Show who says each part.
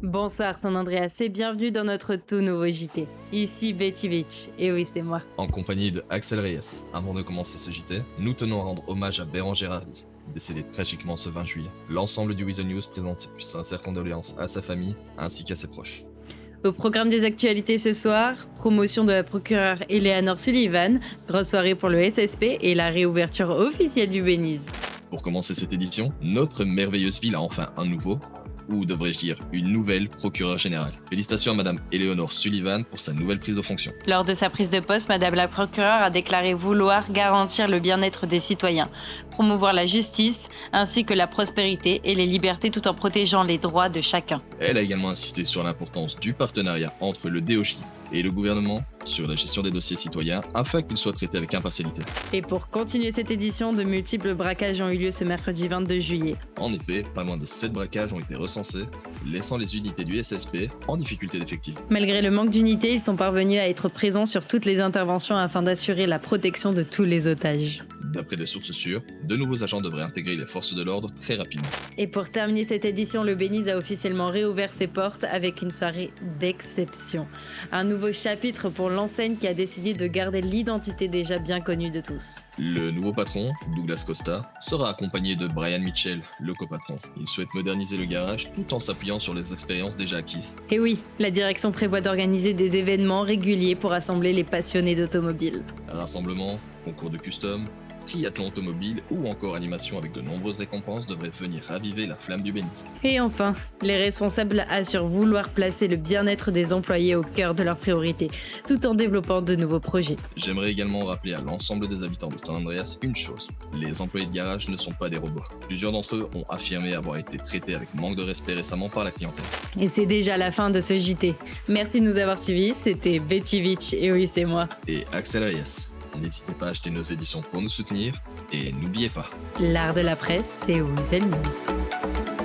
Speaker 1: Bonsoir San Andreas et bienvenue dans notre tout nouveau JT. Ici Betty Beach, et oui c'est moi.
Speaker 2: En compagnie de Axel Reyes. Avant de commencer ce JT, nous tenons à rendre hommage à Bérangère Hardy, décédé tragiquement ce 20 juillet. L'ensemble du Weasel News présente ses plus sincères condoléances à sa famille ainsi qu'à ses proches.
Speaker 1: Au programme des actualités ce soir, promotion de la procureure Eleanor Sullivan, grosse soirée pour le SSP et la réouverture officielle du Beniz.
Speaker 2: Pour commencer cette édition, notre merveilleuse ville a enfin un nouveau, ou devrais-je dire une nouvelle procureure générale. Félicitations à Madame Eleanor Sullivan pour sa nouvelle prise de fonction.
Speaker 1: Lors de sa prise de poste, Madame la procureure a déclaré vouloir garantir le bien-être des citoyens, promouvoir la justice ainsi que la prospérité et les libertés tout en protégeant les droits de chacun.
Speaker 2: Elle a également insisté sur l'importance du partenariat entre le DOJ et le gouvernement sur la gestion des dossiers citoyens afin qu'ils soient traités avec impartialité.
Speaker 1: Et pour continuer cette édition, de multiples braquages ont eu lieu ce mercredi 22 juillet.
Speaker 2: En effet, pas moins de 7 braquages ont été recensés, laissant les unités du SSP en difficulté d'effectif.
Speaker 1: Malgré le manque d'unité, ils sont parvenus à être présents sur toutes les interventions afin d'assurer la protection de tous les otages.
Speaker 2: D'après des sources sûres, de nouveaux agents devraient intégrer les forces de l'ordre très rapidement.
Speaker 1: Et pour terminer cette édition, le Beniz a officiellement réouvert ses portes avec une soirée d'exception. Un nouveau chapitre pour l'enseigne qui a décidé de garder l'identité déjà bien connue de tous.
Speaker 2: Le nouveau patron, Douglas Costa, sera accompagné de Brian Mitchell, le copatron. Il souhaite moderniser le garage tout en s'appuyant sur les expériences déjà acquises.
Speaker 1: Et oui, la direction prévoit d'organiser des événements réguliers pour rassembler les passionnés d'automobile.
Speaker 2: Rassemblements, concours de custom, triathlon automobile ou encore animation avec de nombreuses récompenses devraient venir raviver la flamme du Beniz.
Speaker 1: Et enfin, les responsables assurent vouloir placer le bien-être des employés au cœur de leurs priorités, tout en développant de nouveaux projets.
Speaker 2: J'aimerais également rappeler à l'ensemble des habitants de San Andreas une chose. Les employés de garage ne sont pas des robots. Plusieurs d'entre eux ont affirmé avoir été traités avec manque de respect récemment par la clientèle.
Speaker 1: Et c'est déjà la fin de ce JT. Merci de nous avoir suivis, c'était Betty Beach, et oui c'est moi.
Speaker 2: Et Axel Reyes. N'hésitez pas à acheter nos éditions pour nous soutenir et n'oubliez pas.
Speaker 1: L'art de la presse, c'est Weasel News.